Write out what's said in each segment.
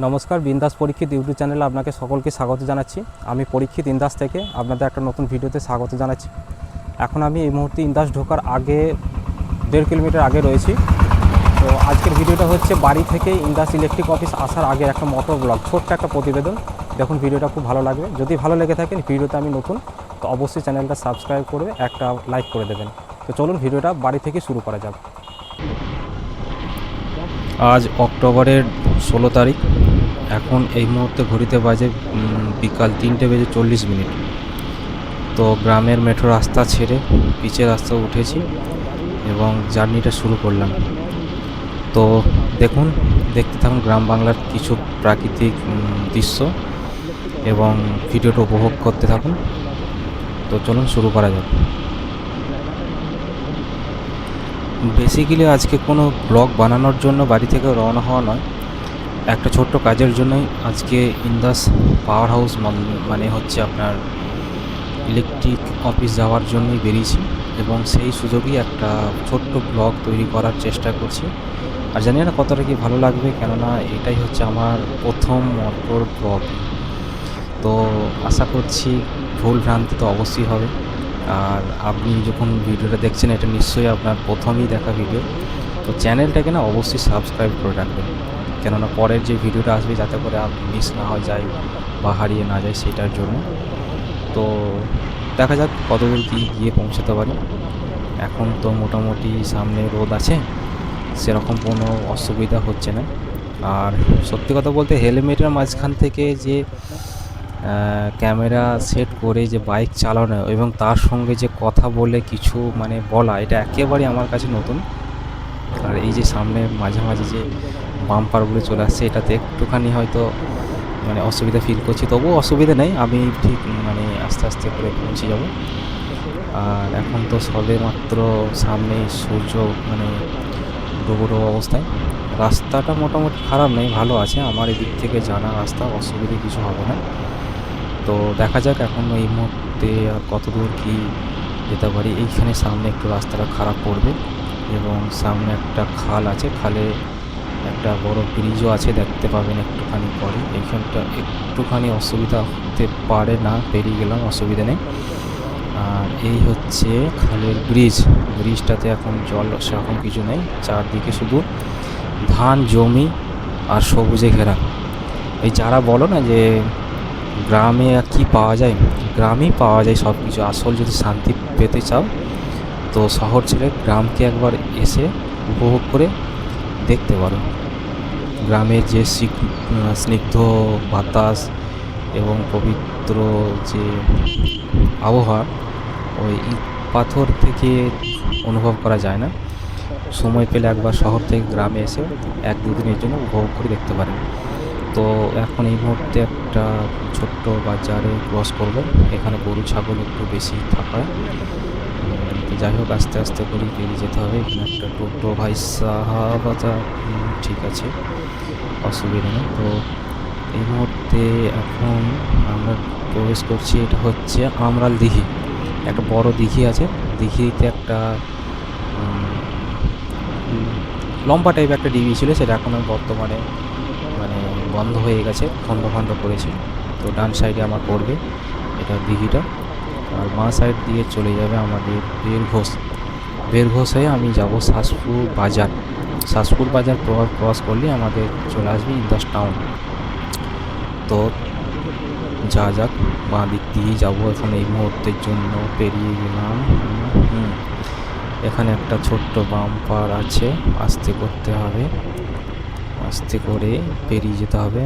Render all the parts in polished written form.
নমস্কার, বিন্দাস পরীক্ষিত ইউটিউব চ্যানেলে আপনাকে সকলকে স্বাগত জানাচ্ছি। আমি পরীক্ষিত ইন্দাস থেকে আপনাদের একটা নতুন ভিডিওতে স্বাগত জানাচ্ছি। এখন আমি এই মুহূর্তে ইন্দাস ঢোকার আগে 1.5 কিলোমিটার আগে রয়েছি। তো আজকের ভিডিওটা হচ্ছে বাড়ি থেকে ইন্দাস ইলেকট্রিক অফিস আসার আগে একটা মোটর ব্লগ, ছোট্ট একটা প্রতিবেদন। দেখুন, ভিডিওটা খুব ভালো লাগবে। যদি ভালো লেগে থাকে, ভিডিওতে আমি নতুন, তো অবশ্যই চ্যানেলটা সাবস্ক্রাইব করবে, একটা লাইক করে দেবেন। তো চলুন ভিডিওটা বাড়ি থেকে শুরু করা যাক। আজ অক্টোবরের 16 তারিখ। এখন এই মুহূর্তে ঘড়িতে বাজে বিকাল 3:40। তো গ্রামের মেট্রো রাস্তা ছেড়ে পিচের রাস্তা উঠেছি এবং জার্নিটা শুরু করলাম। তো দেখতে থাকুন গ্রাম বাংলার কিছু প্রাকৃতিক দৃশ্য এবং ভিডিওটা উপভোগ করতে থাকুন। তো চলুন শুরু করা যাক। বেসিক্যালি আজকে কোনো ব্লগ বানানোর জন্য বাড়ি থেকে রওনা হওয়া নয়, একটা ছোট্ট কাজের জন্যই আজকে ইন্দাস পাওয়ার হাউস মানে হচ্ছে আপনার ইলেকট্রিক অফিস যাওয়ার জন্যই বেরিয়েছি এবং সেই সুযোগেই একটা ছোট্ট ব্লগ তৈরি করার চেষ্টা করছি। আর জানি না কতটা কি ভালো লাগবে, কেননা এটাই হচ্ছে আমার প্রথম মোটর ব্লগ। তো আশা করছি ভুল ভ্রান্তি তো অবশ্যই হবে। আর আপনি যখন ভিডিওটা দেখছেন, এটা নিশ্চয়ই আপনার প্রথমেই দেখা ভিডিও, তো চ্যানেলটাকে না অবশ্যই সাবস্ক্রাইব করে রাখবেন, কেননা পরের যে ভিডিওটা আসবে যাতে করে আপনি মিস না হয়ে যায় বা হারিয়ে না যায়, সেটার জন্য। তো দেখা যাক কতদূর কি গিয়ে পৌঁছাতে পারি। এখন তো মোটামুটি সামনে রোদ আছে, সেরকম কোনো অসুবিধা হচ্ছে না। আর সত্যি কথা বলতে হেলমেটের মাঝখান থেকে যে ক্যামেরা সেট করে যে বাইক চালানো এবং তার সঙ্গে যে কথা বলে কিছু মানে বলা, এটা একেবারেই আমার কাছে নতুন। আর এই যে সামনে মাঝে মাঝে যে বাম্পারগুলো চলে আসছে, এটাতে একটুখানি হয়তো মানে অসুবিধা ফিল করছি, তবুও অসুবিধা নেই, আমি ঠিক মানে আস্তে আস্তে করে পৌঁছে যাব। আর এখন তো সবে মাত্র সামনে সূর্য মানে ডুবো ডুবো অবস্থায়। রাস্তাটা মোটামুটি খারাপ নেই, ভালো আছে, আমার এদিক থেকে জানা রাস্তা, অসুবিধে কিছু হবে না। তো দেখা যাক এখন এই মুহূর্তে আর কত দূর কী যেতে পারি। এইখানে সামনে একটু রাস্তাটা খারাপ পড়বে এবং সামনে একটা খাল আছে, খালে একটা বড় ব্রিজও আছে, দেখতে পাবেন একটুখানি পরে। এইখানটা একটুখানি অসুবিধা হতে পারে, না পেরিয়ে গেলাম, অসুবিধা নেই। আর এই হচ্ছে খালের ব্রিজটাতে এখন জল সেরকম কিছু নেই, চারদিকে শুধু ধান জমি আর সবুজে ঘেরা। এই যারা বলো না যে গ্রামে আর কি পাওয়া যায়, গ্রামেই পাওয়া যায় সব কিছু। আসল যদি শান্তি পেতে চাও, তো শহর ছেড়ে গ্রামকে একবার এসে উপভোগ করে দেখতে পারো। গ্রামের যে স্নিগ্ধ বাতাস এবং পবিত্র যে আবহাওয়া, ওই ইট পাথর থেকে অনুভব করা যায় না। সময় পেলে একবার শহর থেকে গ্রামে এসে 1-2 দিনের জন্য উপভোগ করে দেখতে পারেন। তো এখন এই মুহূর্তে একটা ছোট্ট বাজারে ক্রস করব, এখানে গরু ছাগল একটু বেশি থাকায়। তো যাই হোক, আস্তে আস্তে করেই পেরিয়ে যেতে হবে। এখানে একটা টোটো ভাই সাহাব, ঠিক আছে, অসুবিধা নেই। তো এই মুহূর্তে এখন আমরা প্রবেশ করছি, এটা হচ্ছে আমরাল দিঘি, একটা বড় দিঘি আছে। দিঘিতে একটা লম্বা টাইপের একটা ডিবি ছিল, সেটা এখন বর্তমানে মানে বন্ধ হয়ে গেছে, খণ্ড করেছে। তো ডান সাইডে আমার পড়বে এটা দিঘিটা, আর বাঁ সাইড দিয়ে চলে যাবে আমাদের বেরঘোষ হয়ে আমি যাব শাসপুর বাজার ক্রস করলে আমাদের চলে আসবে ইন্দাস টাউন। তো যা যাক, বাঁ দিক দিয়েই যাবো। এখন এই মুহূর্তের জন্য পেরিয়ে গেলাম। এখানে একটা ছোট্ট বাম্পার আছে, আস্তে করতে হবে, আস্তে করে পেরিয়ে যেতে হবে।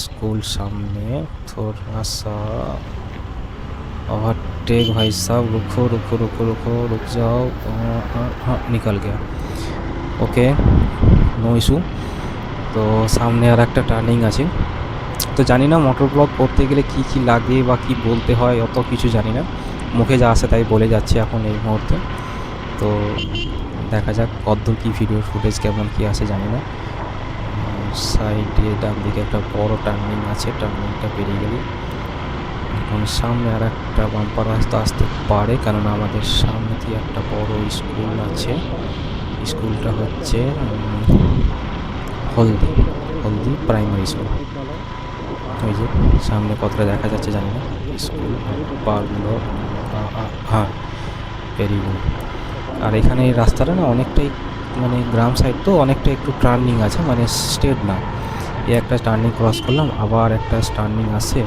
স্কুল সামনে, थोड़ा सा ओवरटेक भाई साहब, रुक जाओ। हाँ, निकल गया, ওকে, নো ইস্যু। তো সামনে আর একটা টার্নিং আছে। তো জানি না মোটর ব্লগ করতে গেলে কি কি লাগে বা কি বলতে হয়, অত কিছু জানি না, মুখে যা আসে তাই বলে যাচ্ছি এখন এই মুহূর্তে। তো দেখা যাক কতদূর কী ভিডিওর ফুটেজ কেমন কী আসে জানি না। সাইডে ডান দিকে একটা বড় টার্নিং আছে, টার্নিংটা পেরিয়ে গেলে এখন সামনে আর একটা বাম্পার রাস্তা আসতে পারে, কেননা আমাদের সামনে দিয়ে একটা বড় স্কুল আছে। স্কুলটা হচ্ছে হলদি প্রাইমারি স্কুল। ওই যে সামনে কতটা দেখা যাচ্ছে জানি না, স্কুল পারলো, হ্যাঁ ভেরি গুড। আর এখানে এই রাস্তাটা না অনেকটাই মানে গ্রাম সাইড তো অনেকটা একটু টার্নিং আছে, মানে স্ট্রেট না। এই একটা টার্নিং ক্রস করলাম, আবার একটা টার্নিং আসে,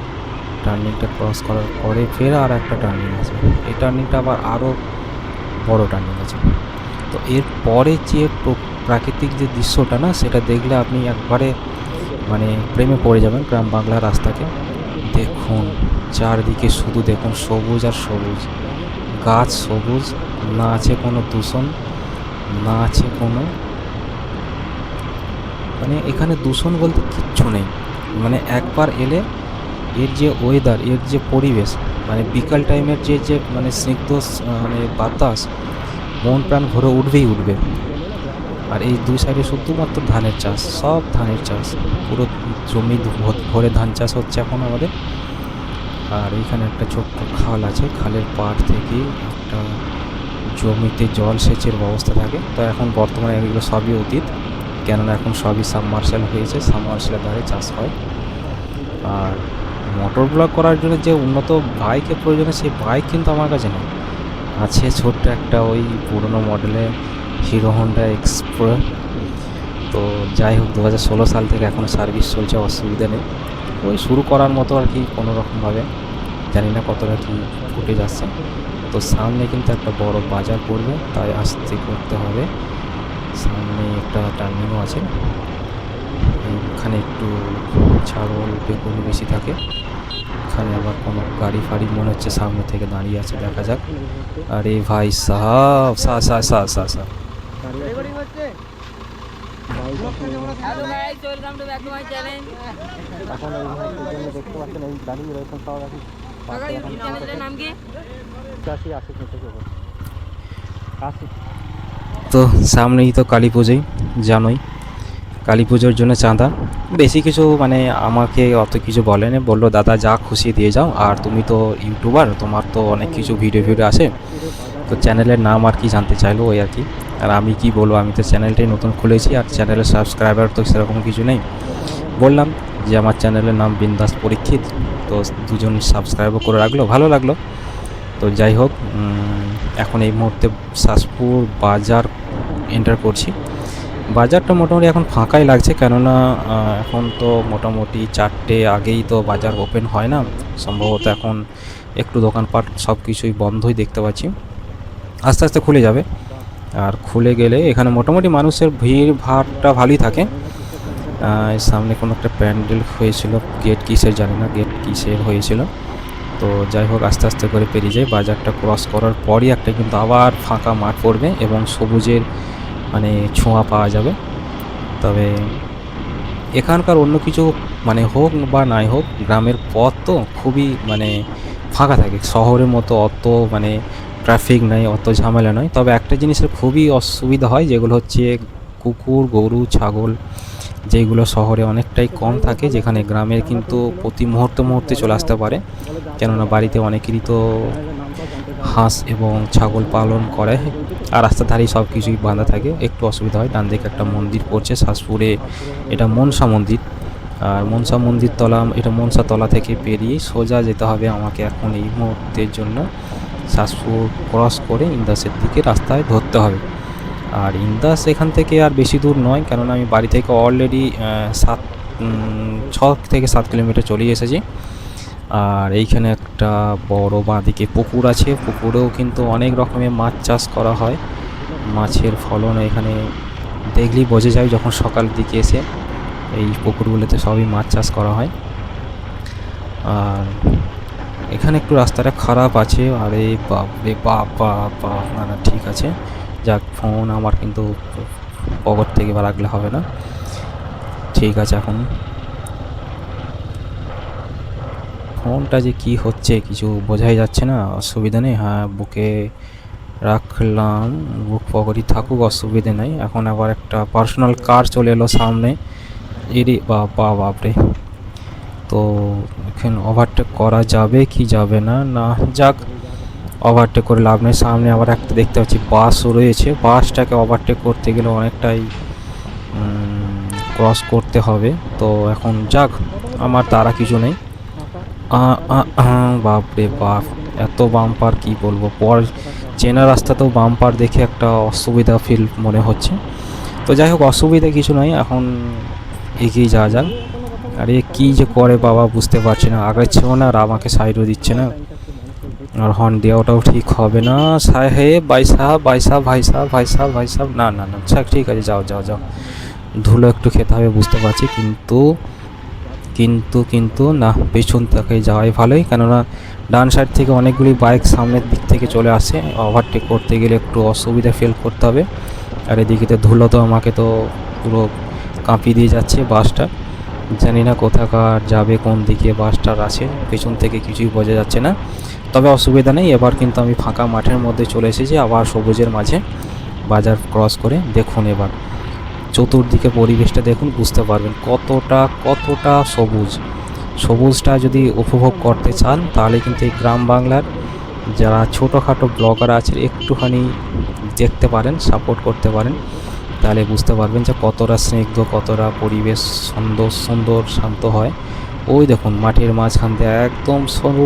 টার্নিংটা ক্রস করার পরে ফের আর একটা টার্নিং আছে, এই টার্নিংটা আবার আরও বড় টার্নিং আছে। তো এর পরে যে প্রাকৃতিক যে দৃশ্যটা না, সেটা দেখলে আপনি একবারে মানে প্রেমে পড়ে যাবেন গ্রাম বাংলার রাস্তাকে। দেখুন চারদিকে শুধু দেখুন সবুজ আর সবুজ, গাছ সবুজ, না আছে কোনো দূষণ, না আছে কোনো মানে এখানে দূষণ বলতে কিচ্ছু নেই। মানে একবার এলে এর যে ওয়েদার, এর যে পরিবেশ, মানে বিকাল টাইমের যে মানে স্নিগ্ধ মানে বাতাস, মন প্রাণ ভরে উঠবেই উঠবে। আর এই দুই সাইডে শুধুমাত্র ধানের চাষ, সব ধানের চাষ, পুরো জমি ভরে ধান চাষ হচ্ছে এখন আমাদের। আর এইখানে একটা ছোট্ট খাল আছে, খালের পাড় থেকে একটা জমিতে জল সেচের ব্যবস্থা থাকে। তো এখন বর্তমানে এগুলো সবই অতীত, কেননা এখন সবই সাবমার্শাল হয়েছে, সাবমার্শালের দ্বারা চাষ হয়। আর মোটর ব্লক করার জন্য যে উন্নত বাইকের প্রয়োজনে, সেই বাইক কিন্তু আমার কাছে নেই। আছে ছোট্ট একটা ওই পুরোনো মডেলের হিরো হন্ডা এক্সপ্রো। তো যাই হোক 2016 সাল থেকে এখনও সার্ভিস চলছে, অসুবিধা নেই। ওই শুরু করার মতো আর কি, কোনো রকমভাবে, জানি না কতটা কি ফুটে যাচ্ছে। তো সামনে কিন্তু একটা বড় বাজার পড়বে, তাই আস্তে করতে হবে। সামনে একটা টার্নিংও আছে, এখানে একটু ছাগল বেগুন বেশি থাকে। এখানে আবার কোনো গাড়ি ফাড়ি মনে হচ্ছে সামনে থেকে দাঁড়িয়ে আছে, দেখা যাক। আরে ভাই সাহাব, সা সা সা সা সা তো সামনেই তো কালী পুজোই, জানোই কালী পুজোর জন্য চাঁদা বেশি কিছু মানে আমাকে অত কিছু বলেনি, বললো দাদা যা খুশি দিয়ে যাও, আর তুমি তো ইউটিউবার, তোমার তো অনেক কিছু ভিডিও আসে, তো চ্যানেলের নাম আর কি জানতে চাইলো, ওই আর কি। আর আমি কি বলবো, আমি তো চ্যানেলটাই নতুন খুলেছি, আর চ্যানেলের সাবস্ক্রাইবার তো সেরকম কিছু নেই। বললাম যে আমার চ্যানেলের নাম বিন্দাস পরীক্ষিত, তো দুজন সাবস্ক্রাইবও করে রাখলো, ভালো লাগলো। তো যাই হোক, এখন এই মুহূর্তে শাসপুর বাজার এন্টার করছি। বাজারটা মোটামুটি এখন ফাঁকাই লাগছে, কেননা এখন তো মোটামুটি 4টে আগেই তো বাজার ওপেন হয় না, সম্ভবত এখন একটু দোকানপাট সব কিছুই বন্ধই দেখতে পাচ্ছি, আস্তে আস্তে খুলে যাবে। আর খুলে গেলে এখানে মোটামুটি মানুষের ভিড় ভাড়টা ভালোই থাকে। সামনে কোনো একটা প্যান্ডেল হয়েছিল, গেট কিসের জানি না, গেট কিসের হয়েছিল। তো যাই হোক আস্তে আস্তে করে পেরিয়ে যাই, বাজারটা ক্রস করার পরই একটা কিন্তু আবার ফাঁকা মাঠ পড়বে এবং সবুজের মানে ছোঁয়া পাওয়া যাবে। তবে এখানকার অন্য কিছু মানে হোক বা নাই হোক, গ্রামের পথ তো খুবই মানে ফাঁকা থাকে, শহরের মতো অত মানে ট্রাফিক নাই, অত ঝামেলা নয়। তবে একটা জিনিসের খুবই অসুবিধা হয়, যেগুলো হচ্ছে কুকুর, গরু, ছাগল, যেগুলো শহরে অনেকটাই কম থাকে, যেখানে গ্রামের কিন্তু প্রতি মুহূর্তে চলে আসতে পারে, কেননা বাড়িতে অনেকেরই তো হাঁস এবং ছাগল পালন করে, আর রাস্তার ধারেই সব কিছুই বাঁধা থাকে, একটু অসুবিধা হয়। ডান দিকে একটা মন্দির পড়ছে শাসপুরে, এটা মনসা মন্দির। আর মনসা মন্দির তলা, এটা মনসা তলা থেকে পেরিয়ে সোজা যেতে হবে আমাকে এখন এই মুহূর্তের জন্য, শাসপুর ক্রস করে ইন্দাসের দিকে রাস্তায় ধরতে হবে। আর ইন্দাস এখান থেকে আর বেশি দূর নয়, কেননা আমি বাড়ি থেকে অলরেডি 6 থেকে 7 কিলোমিটার চলে এসেছি। আর এইখানে একটা বড় বাঁদিকে পুকুর আছে, পুকুরেও কিন্তু অনেক রকমের মাছ চাষ করা হয়, মাছের ফলন এখানে দেখলেই বোঝা যায় যখন সকাল দিকে এসে, এই পুকুরগুলোতে সবই মাছ চাষ করা হয়। আর এখানে একটু রাস্তাটা খারাপ আছে, আর এই বাপরে বাবা, না ঠিক আছে, যাক ফোন আমার কিন্তু পকেট থেকে বা রাখলে হবে না, ঠিক আছে। এখন ফোনটা যে কি হচ্ছে কিছু বোঝাই যাচ্ছে না, অসুবিধা নেই, হ্যাঁ বুকে রাখলাম, বুক পকেটই থাকুক, অসুবিধে নেই। এখন আবার একটা পার্সোনাল কার চলে এলো সামনে, এরই বাপরে। তো এখানে ওভারটেক করা যাবে কি যাবে না, না যাক, ওভারটেক করে লাভ নেই। সামনে আবার একটা দেখতে পাচ্ছি বাসও রয়েছে, বাসটাকে ওভারটেক করতে গেলে অনেকটাই ক্রস করতে হবে। তো এখন যাক, আমার তারা কিছু নেই। বাপরে বাপ, এত বাম্পার কি বলবো, চেনা রাস্তাতেও বাম্পার দেখে একটা অসুবিধা ফিল মনে হচ্ছে। তো যাই হোক, অসুবিধা কিছু নয়, এখন এগিয়ে যাওয়া যাক। আরে কি যে করে বাবা বুঝতে পারছি না, আগাচ্ছেও না আর আমাকে সাইডও দিচ্ছে না, আর হর্ন দেওয়াটাও ঠিক হবে না। সাহেব, ভাই সাহেব, ভাই সাহেব, ভাই সাহেব, ভাই সাহেব, ভাই সাহেব, না না না, ঠিক আছে, যাও যাও যাও, ধুলো একটু খেতে হবে বুঝতে পারছি, কিন্তু কিন্তু কিন্তু না, পেছন থেকে যাওয়াই ভালোই, কেননা ডান সাইড থেকে অনেকগুলি বাইক সামনের দিক থেকে চলে আসে, ওভারটেক করতে গেলে একটু অসুবিধা ফিল করতে হবে। আর এদিকে তো ধুলো তো আমাকে তো পুরো কাঁপিয়ে দিয়ে যাচ্ছে বাসটা, জানি না কোথাকার যাবে, কোন দিকে বাসটার আছে, পেছন থেকে কিছুই বোঝা যাচ্ছে না। তবে অসুবিধা নেই, এবার কিন্তু আমি ফাঁকা মাঠের মধ্যে চলে এসেছি, আবার সবুজের মাঝে বাজার ক্রস করে। দেখুন এবার চতুর্দিকে পরিবেশটা দেখুন, বুঝতে পারবেন কতটা কতটা সবুজ। সবুজটা যদি উপভোগ করতে চান তাহলে কিন্তু এই গ্রাম বাংলার যারা ছোটোখাটো ব্লগার আছে একটুখানি দেখতে পারেন, সাপোর্ট করতে পারেন, তাহলে বুঝতে পারবেন যে কতটা স্নিগ্ধ, কতটা পরিবেশ সুন্দর সুন্দর শান্ত হয়। ওই দেখুন মাঠের মাঝখান দিয়ে একদম সরু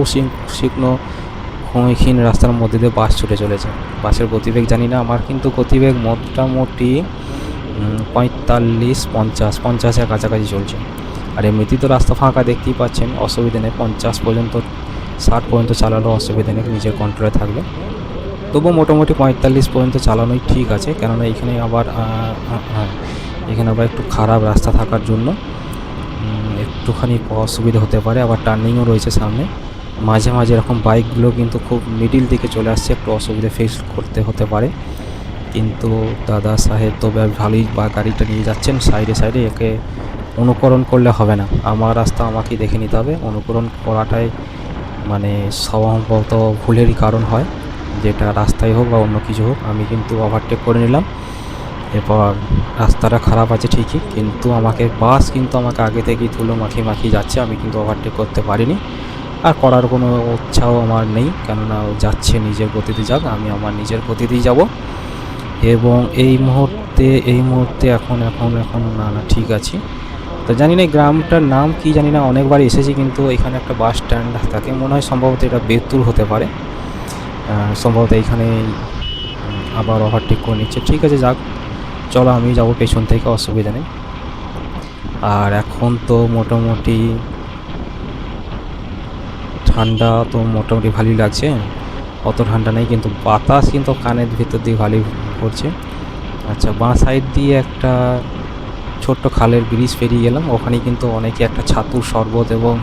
শুকনো ক্ষীণ রাস্তার মধ্যে দিয়ে বাস ছুটে চলেছে। বাসের গতিবেগ জানি না, আমার কিন্তু গতিবেগ মোটামুটি 45-50-50-এর কাছাকাছি চলছে। আর এমনিতেই তো রাস্তা ফাঁকা দেখতেই পাচ্ছেন, অসুবিধা নেই, 50 পর্যন্ত 60 পর্যন্ত চালালেও অসুবিধা নেই, নিজের কন্ট্রোলে থাকবে। তবুও মোটামুটি 45 পর্যন্ত চালানোই ঠিক আছে, কেননা এখানে আবার একটু খারাপ রাস্তা থাকার জন্য একটুখানি অসুবিধা হতে পারে, আবার টার্নিংও রয়েছে সামনে। মাঝে মাঝে এরকম বাইকগুলো কিন্তু খুব মিডিল দিকে চলে আসছে, একটু অসুবিধা ফেস করতে হতে পারে। কিন্তু দাদা সাহেব তো ভালোই বা গাড়িটা নিয়ে যাচ্ছেন সাইডে সাইডে, একে অনুকরণ করলে হবে না, আমার রাস্তা আমাকেই দেখে নিতে হবে। অনুকরণ করাটাই মানে সম্ভবত ভুলেরই কারণ হয়, যেটা রাস্তায় হোক বা অন্য কিছু হোক। আমি কিন্তু ওভারটেক করে নিলাম, এরপর রাস্তাটা খারাপ আছে ঠিকই, কিন্তু বাস কিন্তু আমাকে আগে থেকেই ধুলো মাখিয়ে মাখিয়ে যাচ্ছে, আমি কিন্তু ওভারটেক করতে পারিনি, আর করার কোনো উৎসাহ আমার নেই, কেননা যাচ্ছে নিজের গতিতে যাক, আমি আমার নিজের গতিতেই যাব। এবং এই মুহূর্তে এখন এখন এখন না না ঠিক আছে। তো জানি না গ্রামটার নাম কি, জানি না, অনেকবার এসেছি, কিন্তু এখানে একটা বাস স্ট্যান্ড থাকে, মনে হয় সম্ভবত এটা বেতুল হতে পারে, সম্ভবত এইখানে আবার ওভারটেক করে নিচ্ছে। ঠিক আছে, যাক, চলো আমি যাব পেছন থেকে, অসুবিধা নেই। আর এখন তো মোটামুটি ঠান্ডা তো মোটামুটি ভালোই লাগছে, অত ঠান্ডা নেই, কিন্তু বাতাস কিন্তু কানের ভিতর দিয়ে ভালোই পড়ছে। আচ্ছা, বাঁ সাইড দিয়ে একটা ছোট্ট খালের ব্রিজ পেরিয়ে গেলাম, ওখানে কিন্তু অনেকে একটা ছাতুর শরবত এবং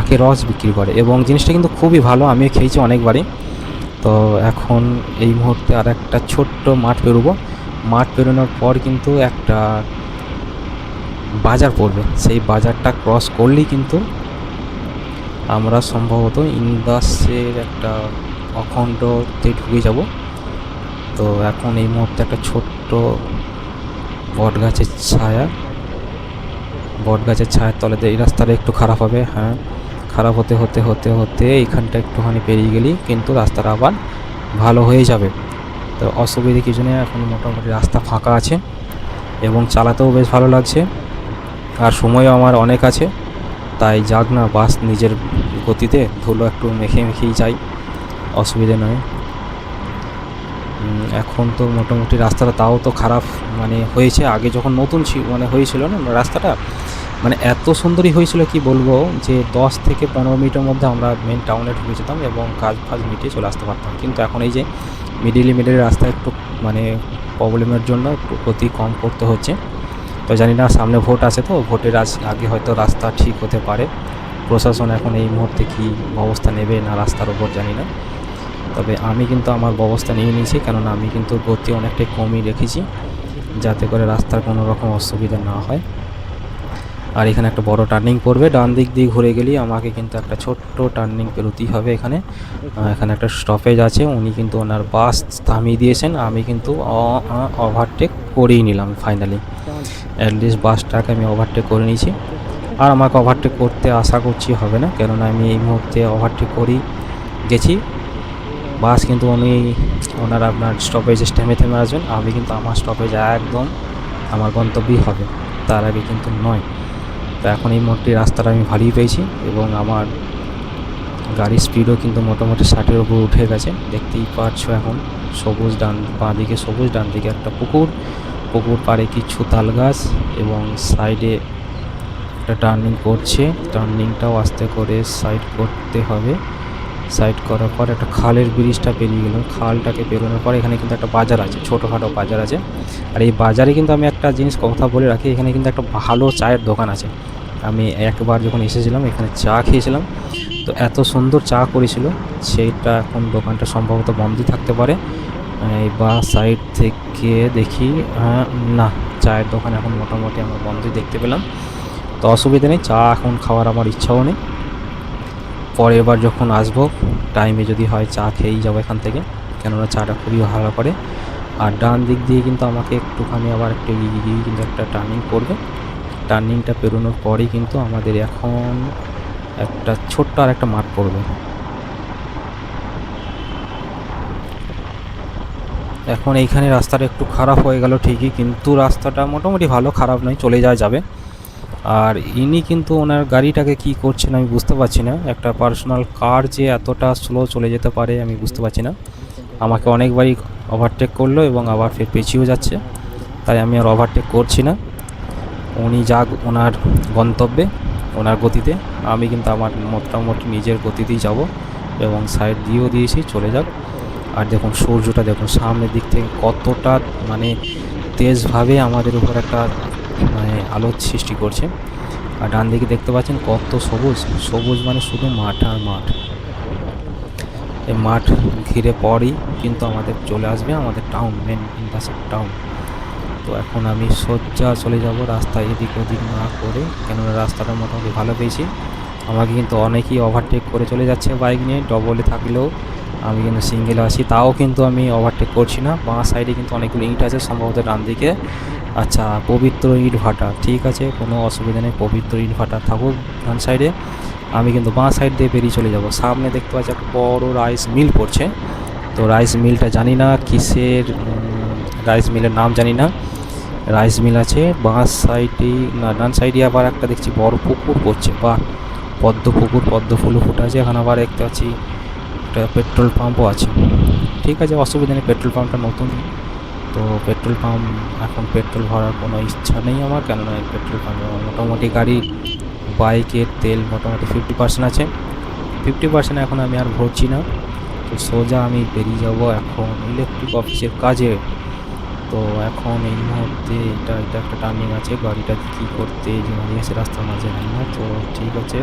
আখের রস বিক্রি করে, এবং জিনিসটা কিন্তু খুবই ভালো, আমিও খেয়েছি অনেকবারই। তো এখন এই মুহূর্তে আর একটা ছোট্ট মাঠ পেরোবো, মাঠ পেরোনোর পর কিন্তু একটা বাজার পড়বে, সেই বাজারটা ক্রস করলেই কিন্তু আমরা সম্ভবত ইন্দাসের একটা অখণ্ডতে ঢুকে যাব। তো এখন এই মুহূর্তে একটা ছোট্ট বটগাছের ছায়ার তলাতে এই রাস্তাটা একটু খারাপ হবে, হ্যাঁ, খারাপ হতে হতে হতে হতে এইখানটা একটুখানি পেরিয়ে গেলেই কিন্তু রাস্তাটা আবার ভালো হয়ে যাবে। তো অসুবিধে কিছু নেই, এখন মোটামুটি রাস্তা ফাঁকা আছে এবং চালাতেও বেশ ভালো লাগছে, আর সময়ও আমার অনেক আছে, তাই যাক না, বাস নিজের গতিতে, ধুলো একটু মেখেই যাই, অসুবিধে নয়। এখন তো মোটামুটি রাস্তাটা তাও তো খারাপ মানে হয়েছে, আগে যখন নতুন হয়েছিল না রাস্তাটা, মানে এত সুন্দরই হয়েছিল কি বলবো, যে 10 থেকে 15 মিনিটের মধ্যে আমরা মেন টাউনে ঢুকে যেতাম এবং কাজ মিটিয়ে চলে আসতে পারতাম। কিন্তু এখন এই যে মিডিল রাস্তা একটু মানে প্রবলেমের জন্য একটু গতি কম করতে হচ্ছে। তো জানি না, সামনে ভোট আছে, তো ভোটের আগে হয়তো রাস্তা ঠিক হতে পারে, প্রশাসন এখন এই মুহূর্তে কী ব্যবস্থা নেবে না রাস্তার ওপর জানি না। তবে আমি কিন্তু আমার ব্যবস্থা নিয়ে নিয়েছি, কেননা আমি কিন্তু গতি অনেকটাই কমই রেখেছি, যাতে করে রাস্তার কোনো রকম অসুবিধা না হয়। আর এখানে একটা বড় টার্নিং পড়বে, ডান দিক দিয়ে ঘুরে গেলেই আমাকে কিন্তু একটা ছোট্ট টার্নিং পেরোতেই হবে। এখানে একটা স্টপেজ আছে, উনি কিন্তু ওনার বাস থামিয়ে দিয়েছেন, আমি কিন্তু ওভারটেক করেই নিলাম ফাইনালি, অ্যাটলিস্ট বাসটাকে আমি ওভারটেক করে নিয়েছি। আর আমাকে ওভারটেক করতে আশা করছি হবে না, কেননা আমি এই মুহূর্তে ওভারটেক করেই গেছি। বাস কিন্তু ওনার আপনার স্টপেজে থেমে আসবেন, আমি কিন্তু আমার স্টপেজ একদম আমার গন্তব্যই হবে। তার আগে কিন্তু নয়। তো এখন এই মোড়টি রাস্তাটা আমি ভালোই পেয়েছি এবং আমার গাড়ির স্পিডও কিন্তু মোটামুটি 60-এর উপর উঠে গেছে। দেখতেই পাচ্ছ এখন সবুজ বাঁ দিকে সবুজ, ডান দিকে একটা পুকুর পাড়ে কিছু তাল গাছ এবং সাইডে একটা টার্নিং করছে। টার্নিংটাও আস্তে করে সাইড করতে হবে। সাইড করার পর একটা খালের ব্রিজটা পেরিয়ে গেলাম। খালটাকে পেরোনোর পর এখানে কিন্তু একটা বাজার আছে, ছোটোখাটো বাজার আছে। আর এই বাজারে কিন্তু আমি একটা জিনিস কথা বলে রাখি, এখানে কিন্তু একটা ভালো চায়ের দোকান আছে। আমি একবার যখন এসেছিলাম এখানে চা খেয়েছিলাম, তো এত সুন্দর চা করেছিল। সেইটা এখন দোকানটা সম্ভবত বন্ধই থাকতে পারে। এই বা সাইড থেকে দেখি, না, চায়ের দোকান এখন মোটামুটি আমরা বন্ধই দেখতে পেলাম। তো অসুবিধা নেই, চা এখন খাওয়ার আমার ইচ্ছাও নেই। পরের বার যখন আসবো টাইমে যদি হয় চা খেয়েই যাবো এখান থেকে, কেননা চাটা খুবই ভালো করে। আর ডান দিক দিয়ে কিন্তু আমাকে একটুখানি আবার একটু এগিয়ে কিন্তু একটা টার্নিং পড়বে। টার্নিংটা পেরোনোর পরেই কিন্তু আমাদের এখন একটা ছোট্ট আর একটা মাঠ পড়বে। এখন এইখানে রাস্তাটা একটু খারাপ হয়ে গেল ঠিকই, কিন্তু রাস্তাটা মোটামুটি ভালো, খারাপ নয়, চলে যাবে। আর ইনি কিন্তু ওনার গাড়িটাকে কি করছেন আমি বুঝতে পারছি না। একটা পার্সোনাল কার যে এতটা স্লো চলে যেতে পারে আমি বুঝতে পারছি না। আমাকে অনেকবারই ওভারটেক করলো এবং আবার ফের পেছিয়েও যাচ্ছে, তাই আমি আর ওভারটেক করছি না। উনি যাক ওনার গন্তব্যে, ওনার গতিতে, আমি কিন্তু আমার মোটামুটি নিজের গতিতেই যাব এবং সাইড দিয়েও দিয়েছি, চলে যাক। আর দেখুন সূর্যটা দেখুন সামনের দিক থেকে কতটা মানে তেজভাবে আমাদের উপর একটা মানে আলোর সৃষ্টি করছে। আর ডান দিকে দেখতে পাচ্ছেন কত সবুজ সবুজ, মানে শুধু মাঠ আর মাঠ। এই মাঠ ঘিরে পরই কিন্তু আমাদের চলে আসবে আমাদের টাউন, মেন ইন্দাসের টাউন। তো এখন আমি সোজা চলে যাব, রাস্তা এদিক ওদিক না করে, কেননা রাস্তাটা মোটামুটি ভালো পেয়েছি। আমাকে কিন্তু অনেকেই ওভারটেক করে চলে যাচ্ছে বাইক নিয়ে, ডবলে থাকলেও আমি কিন্তু সিঙ্গেলে আছি, তাও কিন্তু আমি ওভারটেক করছি না। বাঁ সাইডে কিন্তু অনেকগুলো ইট আছে, সম্ভবত ডান দিকে। আচ্ছা, পবিত্র ইট ভাটা, ঠিক আছে, কোনো অসুবিধা নেই, পবিত্র ইট ভাটা থাকুক ডান সাইডে। আমি কিন্তু বাঁ সাইড দিয়ে বেরিয়ে চলে যাব। সামনে দেখতে পাচ্ছি একটা বড় রাইস মিল পড়ছে। তো রাইস মিলটা জানি না কিসের, রাইস মিলের নাম জানি না। রাইস মিল আছে বাঁ সাইডে, না ডান সাইডে আবার একটা দেখছি বড় পুকুর পড়ছে, বা পদ্ম পুকুর, পদ্ম ফুলও ফুটে আছে। এখানে আবার দেখতে পাচ্ছি একটা পেট্রোল পাম্পও আছে। ঠিক আছে, অসুবিধা নেই, পেট্রোল পাম্পটা নতুন, তো পেট্রোল পাম্প এখন পেট্রোল ভরার কোনো ইচ্ছা নেই আমার, কেননা এই পেট্রোল পাম্পে মোটামুটি গাড়ি বাইকের তেল মোটামুটি 50% আছে। 50% এখন আমি আর ভরছি না। তো সোজা আমি বেরিয়ে যাব এখন ইলেকট্রিক অফিসের কাজে। তো এখন এই মুহূর্তে এটা একটা টার্নিং আছে, গাড়িটা কী করতে যে এসে রাস্তার মাঝে জানি না। তো ঠিক আছে,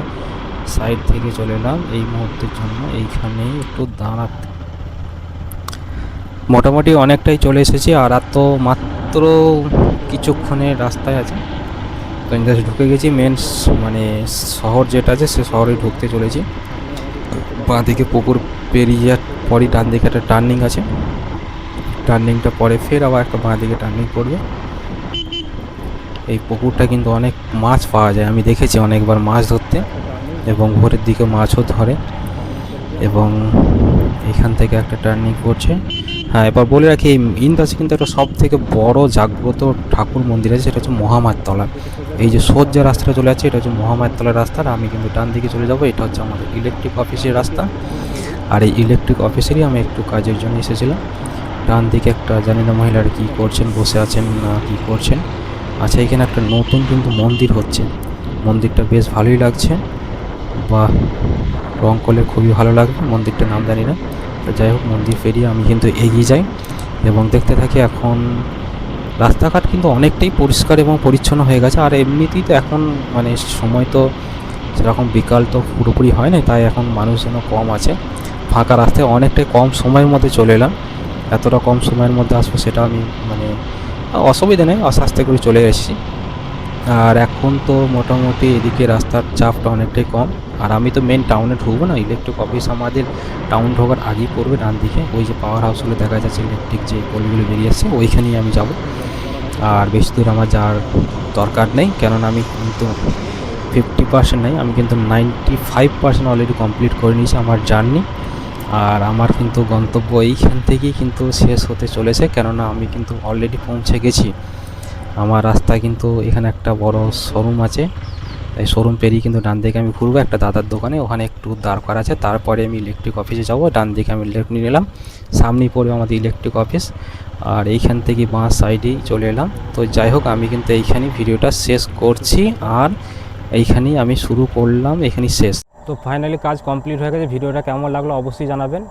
সাইড থেকে চলে এলাম এই মুহূর্তের জন্য, এইখানেই একটু দাঁড়াতে। মোটামুটি অনেকটাই চলে এসেছি, আর তো মাত্র কিছুক্ষণের রাস্তায় আছে। তো ইন্দাস ঢুকে গেছি, মেন মানে শহর যেটা আছে সে শহরে ঢুকতে চলেছি। বাঁ দিকে পুকুর পেরিয়ে যাওয়ার পরই ডান দিকে একটা টার্নিং আছে, টার্নিংটা পরে ফের আবার একটা বাঁ দিকে টার্নিং পড়বে। এই পুকুরটা কিন্তু অনেক মাছ পাওয়া যায়, আমি দেখেছি অনেকবার মাছ ধরতে, এবং ভোরের দিকে মাছও ধরে। এবং এখান থেকে একটা টার্নিং করছে। হ্যাঁ, এবার বলে রাখি এই ইন্দাসে কিন্তু একটা সব থেকে বড় জাগ্রত ঠাকুর মন্দির আছে, সেটা হচ্ছে মহামায়াতলা। এই যে সোজা রাস্তাটা চলে যাচ্ছে এটা হচ্ছে মহামায়াতলার রাস্তা, আর আমি কিন্তু ডান দিকে চলে যাব, এটা হচ্ছে আমাদের ইলেকট্রিক অফিসের রাস্তা। আর এই ইলেকট্রিক অফিসেরই আমি একটু কাজের জন্য এসেছিলাম। ডান দিকে একটা জানি না মহিলারা কী করছেন, বসে আছেন না কী করছেন। আচ্ছা, এখানে একটা নতুন কিন্তু মন্দির হচ্ছে, মন্দিরটা বেশ ভালোই লাগছে, বা রং করলে খুবই ভালো লাগবে। মন্দিরটার নাম জানি না, তো যাই হোক, মন্দির পেরিয়ে আমি কিন্তু এগিয়ে যাই এবং দেখতে থাকি। এখন রাস্তাঘাট কিন্তু অনেকটাই পরিষ্কার এবং পরিচ্ছন্ন হয়ে গেছে। আর এমনিতেই তো এখন মানে সময় তো সেরকম বিকাল তো পুরোপুরি হয় না, তাই এখন মানুষজনও কম আছে, ফাঁকা রাস্তায় অনেকটাই কম সময়ের মধ্যে চলে এলাম। এতটা কম সময়ের মধ্যে আসবো সেটা আমি মানে অসুবিধা নেই, আস্তে করে চলে এসেছি। আর এখন তো মোটামুটি এদিকে রাস্তার চাপটা অনেকটাই কম। আর আমি তো মেন টাউনে ঢুকবো না, ইলেকট্রিক অফিস আমাদের টাউন ঢোকার আগেই পড়বে ডান দিকে, ওই যে পাওয়ার হাউসগুলো দেখা যাচ্ছে ইলেকট্রিক যে পোলগুলো বেরিয়ে আসছে ওইখানেই আমি যাব। আর বেশি দূর আমার যাওয়ার দরকার নেই, কেননা আমি কিন্তু 50% নেই, আমি কিন্তু 95% অলরেডি কমপ্লিট করে নিয়েছি আমার জার্নি। আর আমার কিন্তু গন্তব্য এইখান থেকেই কিন্তু শেষ হতে চলেছে, কেননা আমি কিন্তু অলরেডি পৌঁছে গেছি। আমার রাস্তায় কিন্তু এখানে একটা বড় শোরুম আছে, এই শোরুম পেরিয়ে কিন্তু ডান দিকে আমি ঘুরবো একটা দাদার দোকানে, ওখানে একটু দাঁড় করা আছে, তারপরে আমি ইলেকট্রিক অফিসে যাব। ডান দিকে আমি লেফট নিয়ে নিলাম, সামনেই পড়বে আমাদের ইলেকট্রিক অফিস, আর এইখান থেকে বাঁ সাইডেই চলে এলাম। তো যাই হোক, আমি কিন্তু এইখানেই ভিডিওটা শেষ করছি, আর এইখানেই আমি শুরু করলাম, এখানেই শেষ। তো ফাইনালি কাজ কমপ্লিট হয়ে গেছে। ভিডিওটা কেমন লাগলো অবশ্যই জানাবেন।